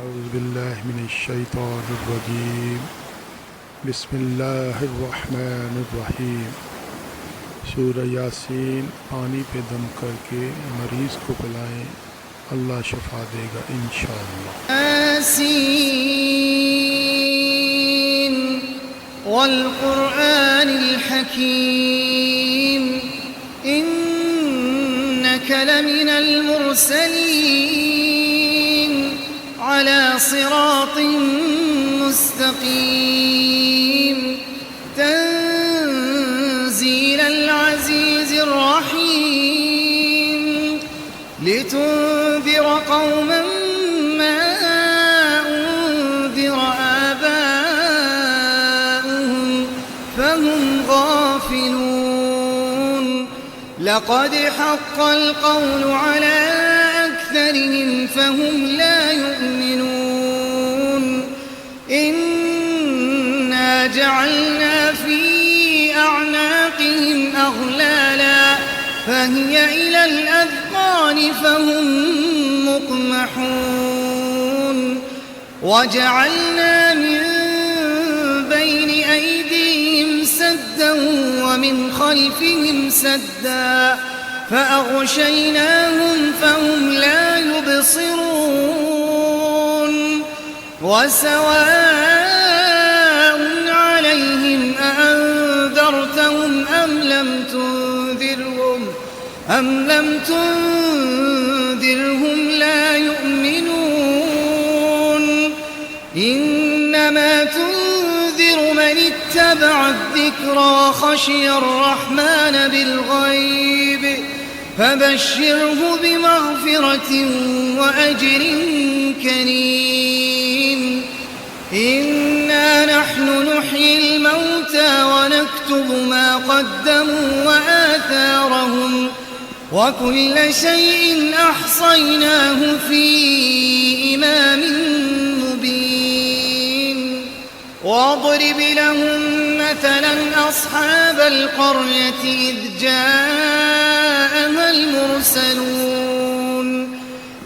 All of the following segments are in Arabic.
أعوذ بالله من الشैतान الरजीम बिस्मिल्लाहिर्रहमानिर्रहीम। सूरह यासीन। पानी पे दम करके मरीज़ को पिलाएं, अल्लाह शफा देगा इंशाअल्लाह। यासीन वल्कुरआनिल हकीम इन्नका लमिनल मुरसलीन अला सिरातिन मुस्तकीम तंज़ीलल अज़ीज़िर रहीम लितुन्ज़िर क़ौमन मा उन्ज़िर आबाउहुम फहुम गाफ़िलून लक़द हक़्क़ल क़ौलु अला अक्थरिहिम फहुम ला युमिनून इन्ना जअलना फ़ी अअनाक़िहिम अग़लाला फहिय इलल अज़क़ान फहुम मुक़महून वजअलना मिन बैनि अयदीहिम सद्दन वमिन ख़ल्फ़िहिम सद्दा فأغشيناهم فهم لا يبصرون وسواء عليهم أأنذرتهم أم لم تنذرهم لا يؤمنون إنما تنذر من اتبع الذكر وخشي الرحمن بالغيب فبشره بمغفرة وأجر كريم إنا نحن نحيي الموتى ونكتب ما قدموا وآثارهم وكل شيء أحصيناه في إمام مبين واضرب لهم مثلا أصحاب القرية إذ جاءها المرسلون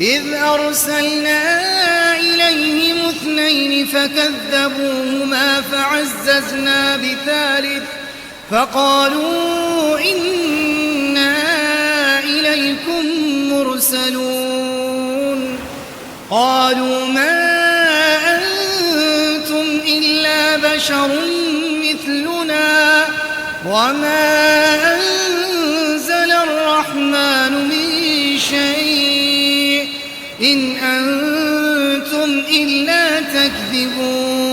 إذ أرسلنا إليهم اثنين فكذبوهما فعززنا بثالث فقالوا إنا إليكم مرسلون قالوا ما أنتم إلا بشر مثلنا وما أنزل الرحمن من شيء إن أنتم إلا تكذبون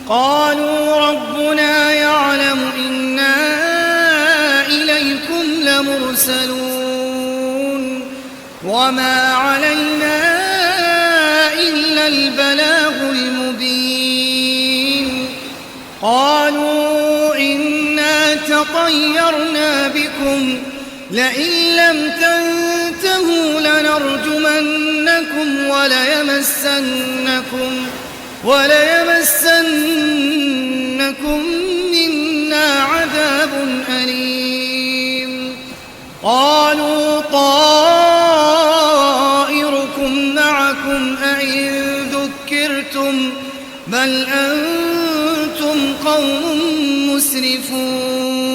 قالوا ربنا يعلم إنا إليكم لمرسلون وما علينا إلا البلاغ المبين قالوا إنا تطيرنا بكم لئن لم تنتهوا لنرجمنكم وليمسنكم منا عذاب أليم قالوا طائركم معكم أئن ذكرتم بل أنتم قوم مسرفون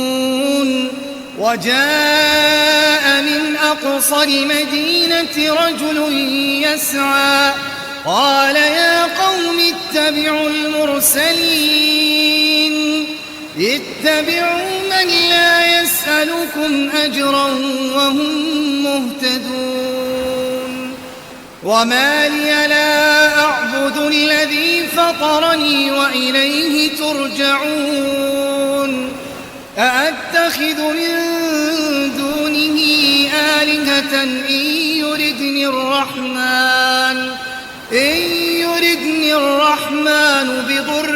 وجاء من أقصى المدينة رجل يسعى قال يا قوم اتبعوا المرسلين اتبعوا من لا يسألكم أجرا وهم مهتدون وما لي لا أعبد الذي فطرني وإليه ترجعون أأتخذ من دونه آلهة إن يردني الرحمن بضر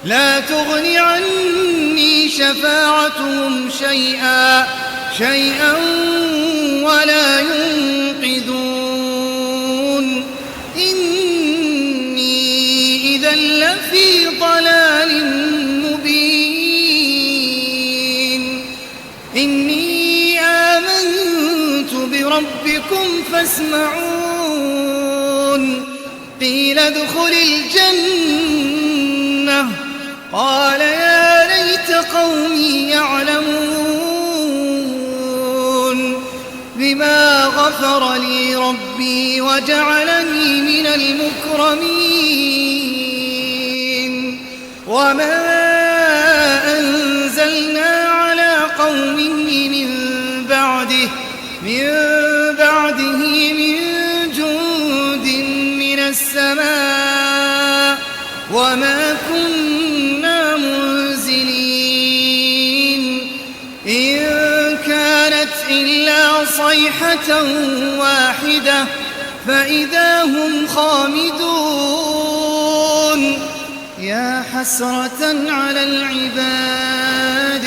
لا تغن عني شفاعتهم شيئا ولا ينقذون إني إذا لفي ضلال مبين إني آمنت ربكم فاسمعون قيل ادخل الجنة قال يا ليت قومي يعلمون بما غفر لي ربي وجعلني من المكرمين وما أنزلنا على قومه من بعده من جند من السماء وما كنا منزلين إن كانت إلا صيحة واحدة فإذا هم خامدون يا حسرة على العباد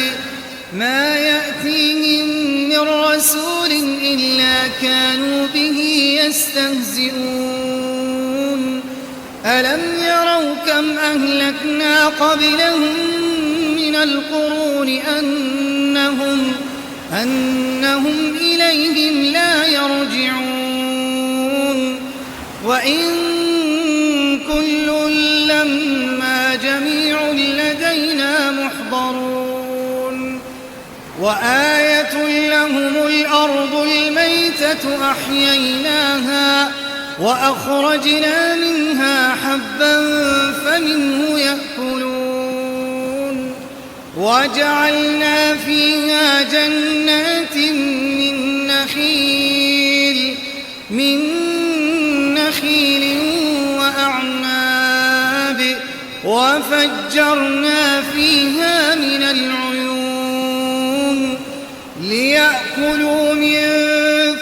ما يأتيهم من رسول إلا كانوا به يستهزئون ألم يروا كم أهلكنا قبلهم من القرون أنهم إليهم لا يرجعون وإن كل لما جميع لدينا محضرون وآية لهم الأرض الميتة أحييناها وأخرجنا منها حبا فمنه يأكلون وجعلنا فيها جنات من نخيل وأعناب وفجرنا فيها من العيون ليأكلوا من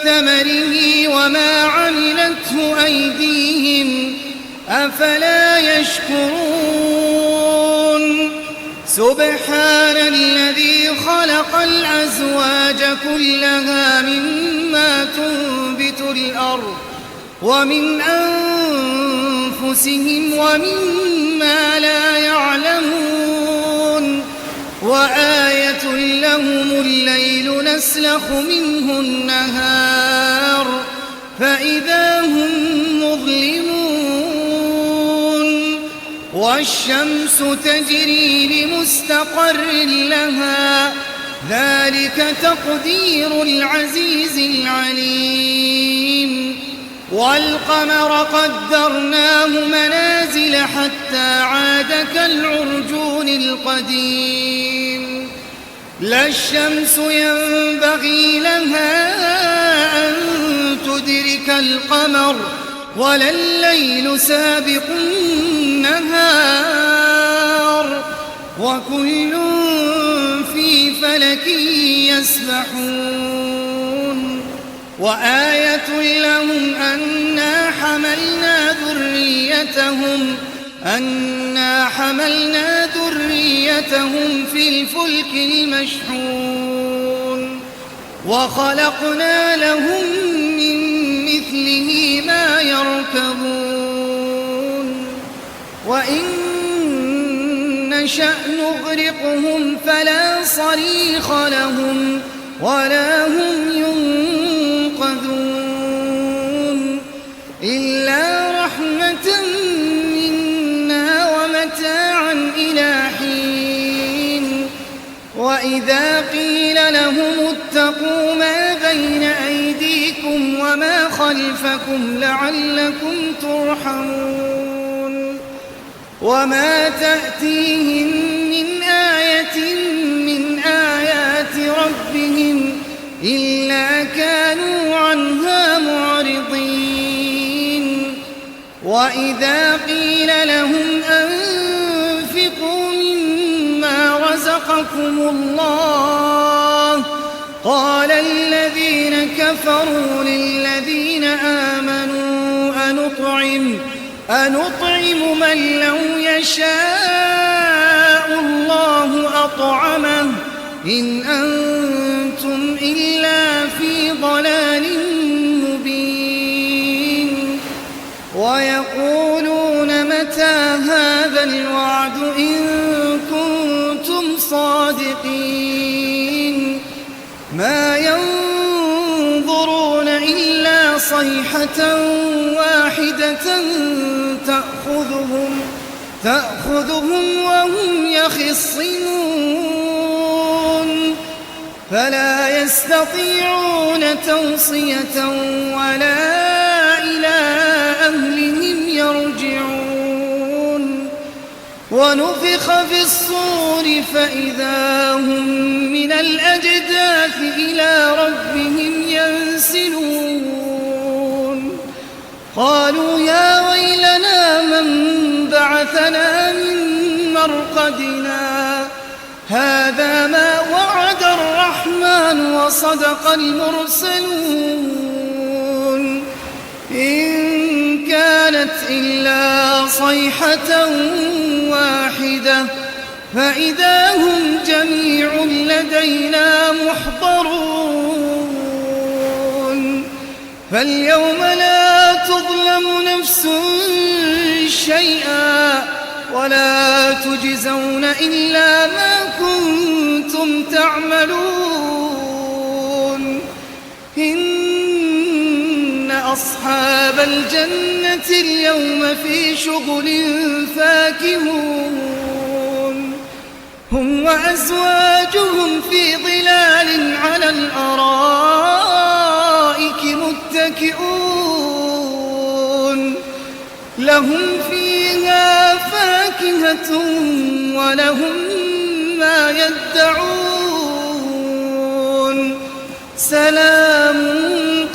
ثمره وما عملته أيديهم أفلا يشكرون سبحان الذي خلق الأزواج كلها مما تنبت الأرض ومن أنفسهم ومما لا يعلمون وآية لهم الليل نسلخ منه النهار فإذا هم مظلمون والشمس تجري لمستقر لها ذلك تقدير العزيز العليم والقمر قدرناه منازل حتى عاد كالعرجون القديم لا الشمس ينبغي لها أن تدرك القمر ولا الليل سابق النهار وكل في فلك يسبحون وآية لهم أنا حملنا ذريتهم في الفلك المشحون وخلقنا لهم من مثله ما يركبون وإن نشأ نغرقهم فلا صريخ لهم ولا هم ينقذون إلا رحمة منا ومتاعا إلى حين وإذا قيل لهم اتقوا ما بين أيديكم وما خلفكم لعلكم ترحمون وما تأتيهم من آية من آيات ربهم إلا كانوا عنها معرضين وإذا قيل لهم أنفقوا مما رزقكم الله قال الذين كفروا للذين آمنوا أنطعم من لو يشاء الله أطعمه إن أنتم إلا في ضلال مبين ويقولون متى هذا الوعد إن كنتم صادقين ما ينظرون صيحة واحدة تأخذهم وهم يخصمون فلا يستطيعون توصية ولا إلى أهلهم يرجعون ونفخ في الصور فإذا هم من الأجداث إلى ربهم ينسلون قالوا يا ويلنا من بعثنا من مرقدنا هذا ما وعد الرحمن وصدق المرسلون إن كانت إلا صيحة واحدة فإذا هم جميع لدينا محضرون فاليوم لا تظلم نفس شيئا ولا تجزون إلا ما كنتم تعملون إن أصحاب الجنة اليوم في شغل فاكهون هم وأزواجهم في ظلال على الأرائك متكئون لهم فيها فاكهة ولهم ما يدعون سلام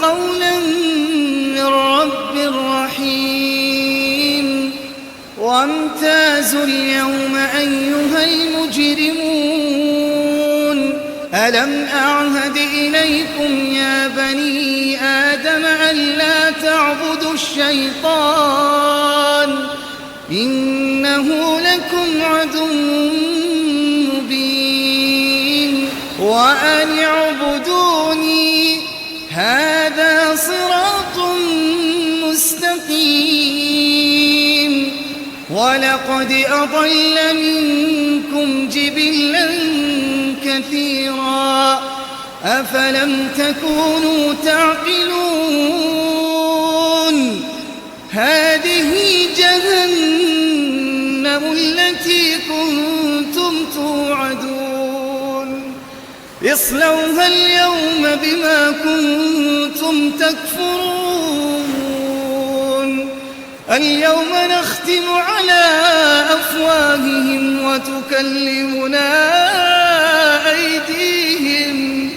قولا من رب رحيم وامتازوا اليوم أيها المجرمون ألم أعهد إليكم يا بني آدم ألا تعبدوا الشيطان إنه لكم عدو مبين وأن اعبدوني هذا صراط مستقيم ولقد أضل منكم جبلا كثيرا أفلم تكونوا تعقلون هذه جهنم التي كنتم توعدون اصلوها اليوم بما كنتم تكفرون اليوم نختم على أفواههم وتكلمنا أيديهم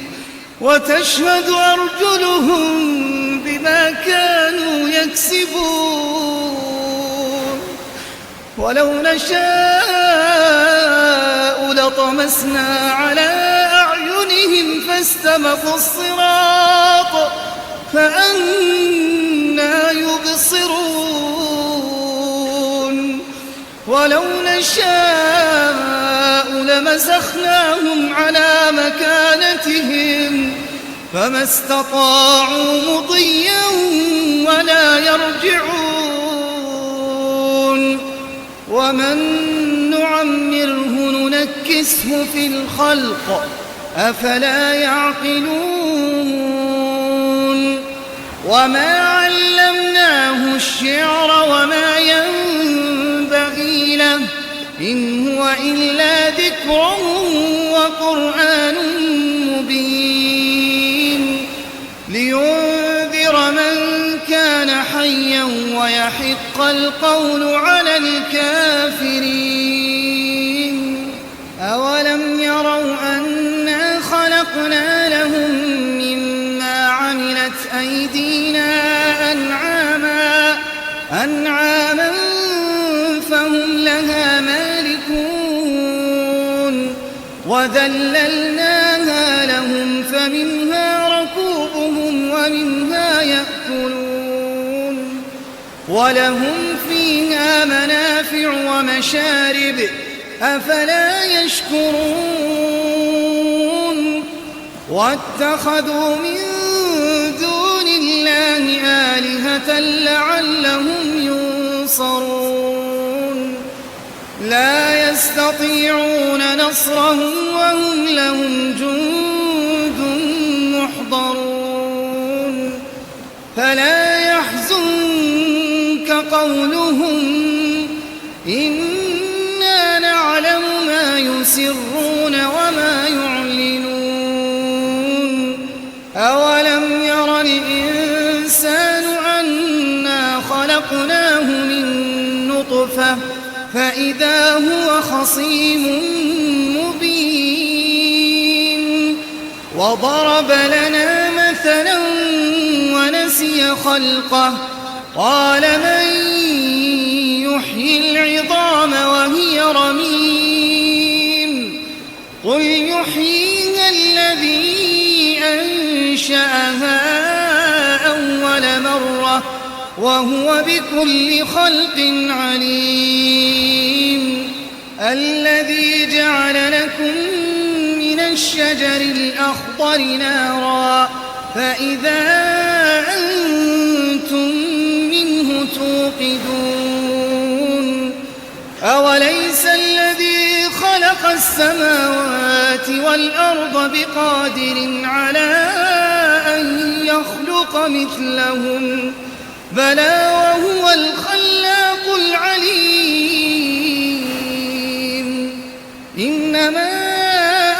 وتشهد أرجلهم بما كانوا يكسبون ولو نشاء لطمسنا على أعينهم فاستبقوا الصراط فأنى يبصرون ولو نشاء لمسخناهم على مكانتهم فما استطاعوا مضيا ولا يرجعون ومن نعمره ننكسه في الخلق أفلا يعقلون وما علمناه الشعر وما ينبغي له إن هو إلا ذكر وقرآن مبين لينذر من كان حيا ويحق القول على الكافرين أولم يروا أنا خلقنا لهم مما عملت أيدينا أنعاما فهم لها مالكون وذللناها لهم فمنها ركوبهم ومنها يأكلون ولهم فيها منافع ومشارب أفلا يشكرون واتخذوا من دون الله آلهة لعلهم ينصرون لا يستطيعون نصرهم وهم لهم جند محضرون فلا يحزنك قولهم إنا نعلم ما يسرون وما يعلنون أولم ير الإنسان أنا خلقناه من نطفة فإذا هو خصيم مبين وضرب لنا مثلا ونسي خلقه قال من يحيي العظام وهي رميم قل يحييها الذي أنشأها أول مرة وهو بكل خلق عليم الذي جعل لكم من الشجر الأخضر نارا فإذا أنتم منه توقدون أوليس الذي خلق السماوات والأرض بقادر على أن يخلق مثلهم بلى وهو الخلاق العليم إنما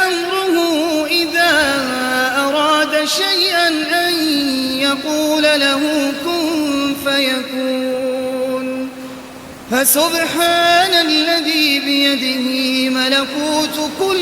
أمره إذا أراد شيئا أن يقول له كن فيكون فسبحان الذي بيده ملكوت كل